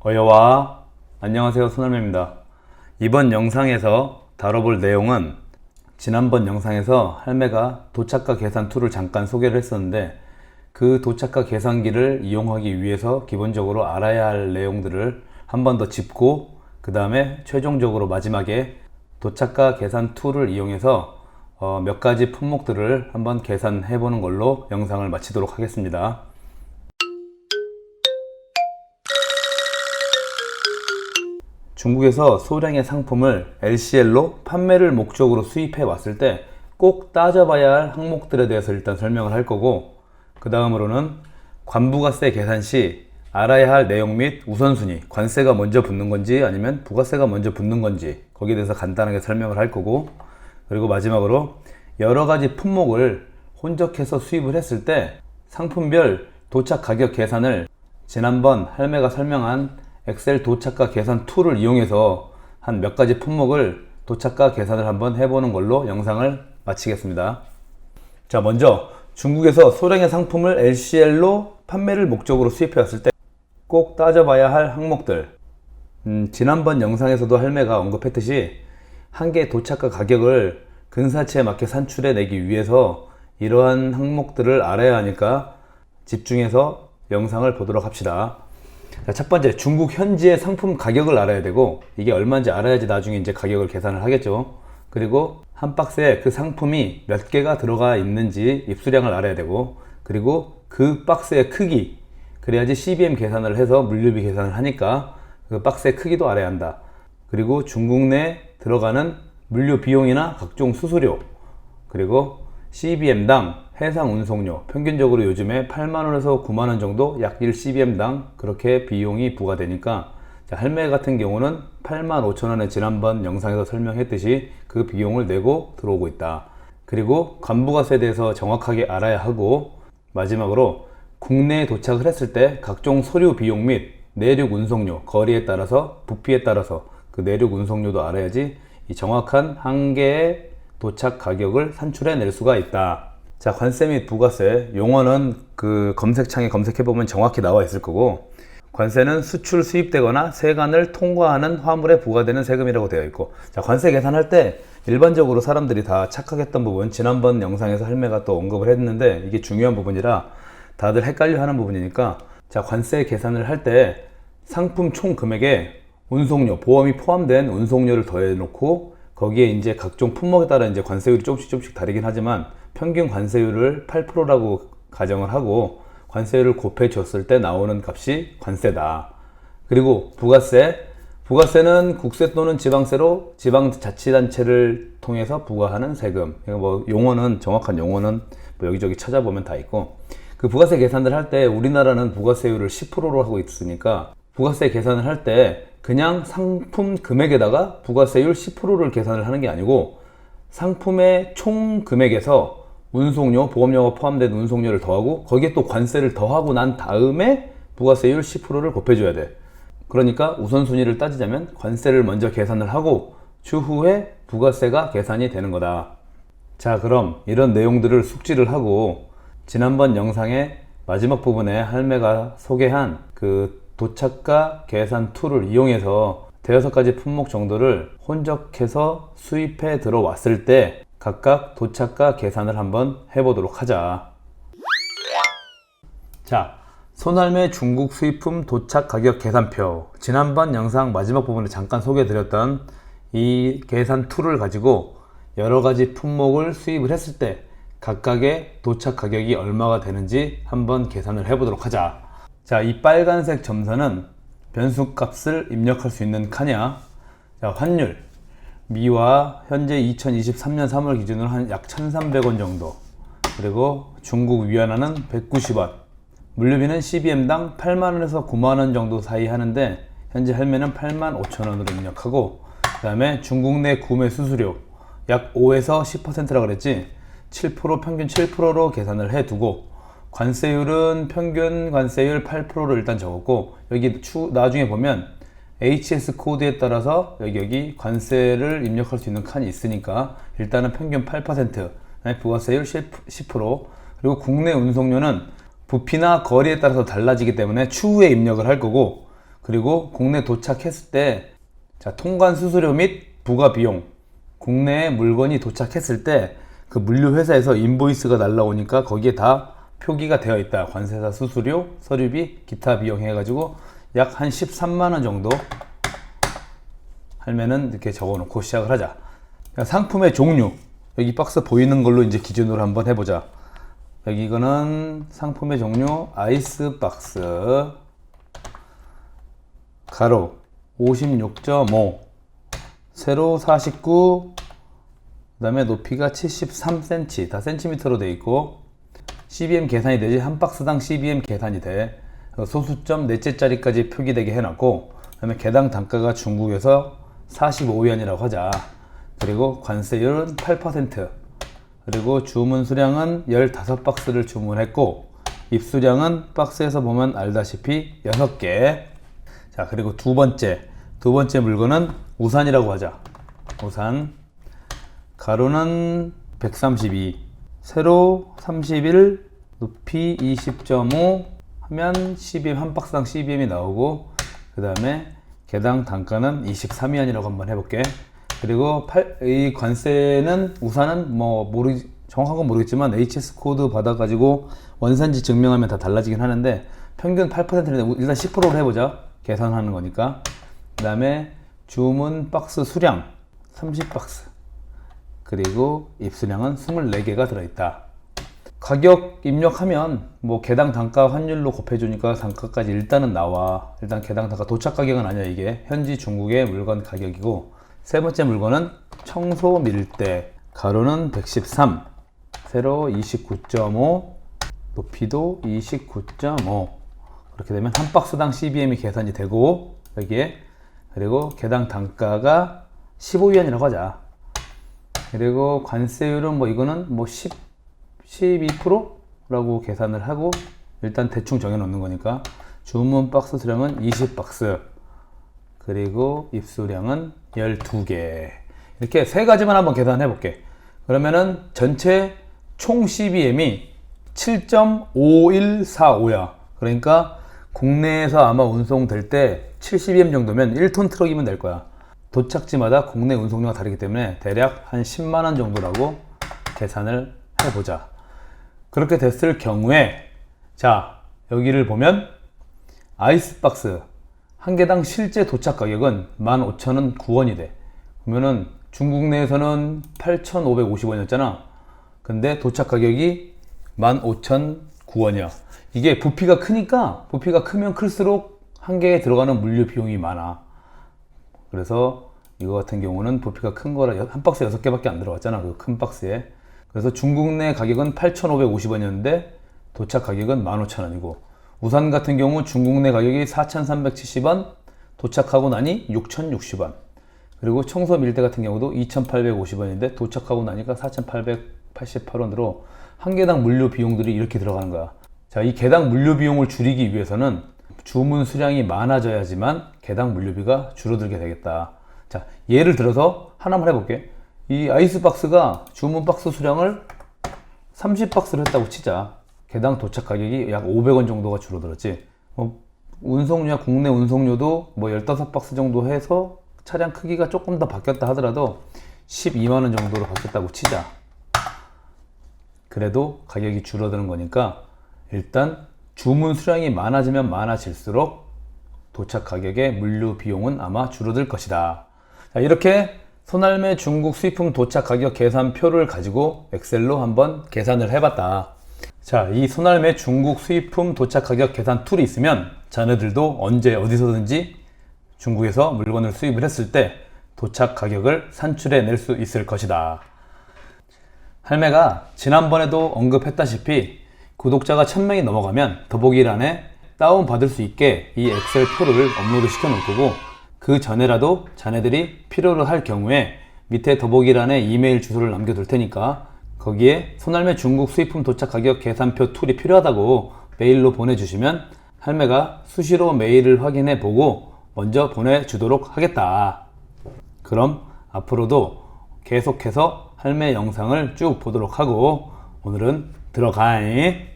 어여와 안녕하세요, 손할매입니다. 이번 영상에서 다뤄볼 내용은 지난번 영상에서 할매가 도착가 계산 툴을 잠깐 소개를 했었는데, 그 도착가 계산기를 이용하기 위해서 기본적으로 알아야 할 내용들을 한 번 더 짚고, 그 다음에 최종적으로 마지막에 도착가 계산 툴을 이용해서 몇 가지 품목들을 한번 계산해 보는 걸로 영상을 마치도록 하겠습니다. 중국에서 소량의 상품을 LCL로 판매를 목적으로 수입해 왔을 때 꼭 따져봐야 할 항목들에 대해서 일단 설명을 할 거고, 그 다음으로는 관부가세 계산 시 알아야 할 내용 및 우선순위, 관세가 먼저 붙는 건지 아니면 부가세가 먼저 붙는 건지 거기에 대해서 간단하게 설명을 할 거고, 그리고 마지막으로 여러 가지 품목을 혼적해서 수입을 했을 때 상품별 도착 가격 계산을 지난번 할매가 설명한 엑셀 도착가 계산 툴을 이용해서 한 몇 가지 품목을 도착가 계산을 한번 해보는 걸로 영상을 마치겠습니다. 자, 먼저 중국에서 소량의 상품을 LCL로 판매를 목적으로 수입해 왔을 때 꼭 따져봐야 할 항목들. 지난번 영상에서도 할매가 언급했듯이 한 개 도착가 가격을 근사치에 맞게 산출해 내기 위해서 이러한 항목들을 알아야 하니까 집중해서 영상을 보도록 합시다. 자, 첫 번째, 중국 현지의 상품 가격을 알아야 되고, 이게 얼마인지 알아야지 나중에 이제 가격을 계산을 하겠죠. 그리고 한 박스에 그 상품이 몇 개가 들어가 있는지 입수량을 알아야 되고, 그리고 그 박스의 크기, 그래야지 CBM 계산을 해서 물류비 계산을 하니까 그 박스의 크기도 알아야 한다. 그리고 중국 내 들어가는 물류 비용이나 각종 수수료, 그리고 CBM당 해상 운송료, 평균적으로 요즘에 8만원에서 9만원 정도 약 1CBM당 그렇게 비용이 부과되니까, 할매 같은 경우는 85,000원에 지난번 영상에서 설명했듯이 그 비용을 내고 들어오고 있다. 그리고 관부가세에 대해서 정확하게 알아야 하고, 마지막으로 국내에 도착을 했을 때 각종 서류 비용 및 내륙 운송료, 거리에 따라서 부피에 따라서 그 내륙 운송료도 알아야지 이 정확한 한 개의 도착 가격을 산출해 낼 수가 있다. 자, 관세 및 부가세 용어는 그 검색창에 검색해보면 정확히 나와 있을 거고, 관세는 수출 수입되거나 세관을 통과하는 화물에 부과되는 세금이라고 되어 있고, 자, 관세 계산할 때 일반적으로 사람들이 다 착각했던 부분, 지난번 영상에서 할매가 또 언급을 했는데 이게 중요한 부분이라 다들 헷갈려 하는 부분이니까, 자, 관세 계산을 할 때 상품 총 금액에 운송료, 보험이 포함된 운송료를 더해 놓고, 거기에 이제 각종 품목에 따라 이제 관세율이 조금씩 다르긴 하지만 평균 관세율을 8%라고 가정을 하고 관세율을 곱해 줬을 때 나오는 값이 관세다. 그리고 부가세는 국세 또는 지방세로 지방자치단체를 통해서 부과하는 세금. 뭐 용어는, 정확한 용어는 뭐 여기저기 찾아보면 다 있고, 그 부가세 계산을 할 때 우리나라는 부가세율을 10%로 하고 있으니까 부가세 계산을 할 때 그냥 상품 금액에다가 부가세율 10%를 계산을 하는 게 아니고, 상품의 총 금액에서 운송료, 보험료가 포함된 운송료를 더하고 거기에 또 관세를 더하고 난 다음에 부가세율 10%를 곱해줘야 돼. 그러니까 우선순위를 따지자면 관세를 먼저 계산을 하고 추후에 부가세가 계산이 되는 거다. 자, 그럼 이런 내용들을 숙지를 하고 지난번 영상의 마지막 부분에 할매가 소개한 그 도착가 계산 툴을 이용해서 대여섯 가지 품목 정도를 혼적해서 수입해 들어왔을 때 각각 도착가 계산을 한번 해보도록 하자. 자, 손할매 중국 수입품 도착 가격 계산표. 지난번 영상 마지막 부분에 잠깐 소개해드렸던 이 계산 툴을 가지고 여러 가지 품목을 수입을 했을 때 각각의 도착 가격이 얼마가 되는지 한번 계산을 해보도록 하자. 자, 이 빨간색 점선은 변수값을 입력할 수 있는 칸이야. 자, 환율. 미화 현재 2023년 3월 기준으로 한 약 1,300원 정도. 그리고 중국 위안화는 190원. 물류비는 CBM당 8만원에서 9만원 정도 사이 하는데 현재 할매는 85,000원으로 입력하고, 그 다음에 중국 내 구매 수수료 약 5에서 10%라고 그랬지. 7%, 평균 7%로 계산을 해두고, 관세율은 평균 관세율 8%를 일단 적었고, 여기 나중에 보면 HS 코드에 따라서 여기 관세를 입력할 수 있는 칸이 있으니까 일단은 평균 8%, 부가세율 10%, 그리고 국내 운송료는 부피나 거리에 따라서 달라지기 때문에 추후에 입력을 할 거고, 그리고 국내 도착했을 때 자, 통관 수수료 및 부가 비용, 국내에 물건이 도착했을 때 그 물류 회사에서 인보이스가 날라오니까 거기에 다 표기가 되어 있다. 관세사 수수료, 서류비, 기타 비용 해가지고 약 한 13만 원 정도 할매는 이렇게 적어놓고 시작을 하자. 상품의 종류, 여기 박스 보이는 걸로 이제 기준으로 한번 해보자. 여기 이거는 상품의 종류 아이스 박스, 가로 56.5, 세로 49, 그 다음에 높이가 73cm, 다 센티미터로 되어 있고 CBM 계산이 되지. 한 박스당 CBM 계산이 돼. 소수점 넷째 자리까지 표기되게 해놨고, 그 다음에 개당 단가가 중국에서 45위안이라고 하자. 그리고 관세율은 8%, 그리고 주문 수량은 15박스를 주문했고 입수량은 박스에서 보면 알다시피 6개. 자, 그리고 두 번째 물건은 우산이라고 하자. 우산 가로는 132, 세로 31, 높이 20.5 하면 CBM 한 박스당 CBM이 나오고, 그 다음에 개당 단가는 23위안이라고 한번 해볼게. 그리고 이 관세는 우산은 뭐 정확한 건 모르겠지만 HS 코드 받아가지고 원산지 증명하면 다 달라지긴 하는데 평균 8%인데 일단 10%로 해보자. 계산하는 거니까. 그 다음에 주문 박스 수량 30박스, 그리고 입수량은 24개가 들어있다. 가격 입력하면 뭐 개당 단가 환율로 곱해주니까 단가까지 일단은 나와. 일단 개당 단가 도착 가격은 아니야. 이게 현지 중국의 물건 가격이고, 세 번째 물건은 청소 밀대, 가로는 113, 세로 29.5, 높이도 29.5. 그렇게 되면 한 박스당 CBM이 계산이 되고 여기에, 그리고 개당 단가가 15위안이라고 하자. 그리고 관세율은 뭐 이거는 뭐 12%라고 계산을 하고 일단 대충 정해 놓는 거니까 주문 박스 수량은 20박스, 그리고 입수량은 12개. 이렇게 세 가지만 한번 계산해 볼게. 그러면은 전체 총 CBM이 7.5145야. 그러니까 국내에서 아마 운송될 때 70M 정도면 1톤 트럭이면 될 거야. 도착지마다 국내 운송료가 다르기 때문에 대략 한 10만원 정도라고 계산을 해보자. 그렇게 됐을 경우에, 자, 여기를 보면 아이스박스 한 개당 실제 도착 가격은 15,000원 9원이 돼. 그러면은 중국 내에서는 8,550원이었잖아. 근데 도착 가격이 15,009원이야. 이게 부피가 크니까, 부피가 크면 클수록 한 개에 들어가는 물류 비용이 많아. 그래서 이거 같은 경우는 부피가 큰 거라 한 박스에 6개밖에 안 들어갔잖아. 그 큰 박스에. 그래서 중국 내 가격은 8,550원이었는데 도착 가격은 15,000원이고, 우산 같은 경우 중국 내 가격이 4,370원, 도착하고 나니 6,060원. 그리고 청소 밀대 같은 경우도 2,850원인데 도착하고 나니까 4,888원으로 한 개당 물류 비용들이 이렇게 들어가는 거야. 자, 이 개당 물류 비용을 줄이기 위해서는 주문 수량이 많아져야지만 개당 물류비가 줄어들게 되겠다. 자, 예를 들어서 하나만 해볼게. 이 아이스박스가 주문 박스 수량을 30박스를 했다고 치자. 개당 도착 가격이 약 500원 정도가 줄어들었지. 운송료야, 국내 운송료도 뭐 15박스 정도 해서 차량 크기가 조금 더 바뀌었다 하더라도 12만원 정도로 바뀌었다고 치자. 그래도 가격이 줄어드는 거니까 일단 주문 수량이 많아지면 많아질수록 도착 가격의 물류 비용은 아마 줄어들 것이다. 자, 이렇게 손할매 중국 수입품 도착 가격 계산표를 가지고 엑셀로 한번 계산을 해봤다. 자, 이 손할매 중국 수입품 도착 가격 계산 툴이 있으면 자네들도 언제 어디서든지 중국에서 물건을 수입을 했을 때 도착 가격을 산출해 낼 수 있을 것이다. 할매가 지난번에도 언급했다시피 구독자가 1000명이 넘어가면 더보기란에 다운받을 수 있게 이 엑셀 표를 업로드 시켜 놓을 거고, 그 전에라도 자네들이 필요로 할 경우에 밑에 더보기란에 이메일 주소를 남겨둘 테니까 거기에 손할매 중국 수입품 도착 가격 계산표 툴이 필요하다고 메일로 보내주시면 할매가 수시로 메일을 확인해 보고 먼저 보내주도록 하겠다. 그럼 앞으로도 계속해서 할매 영상을 쭉 보도록 하고, 오늘은 들어가잉.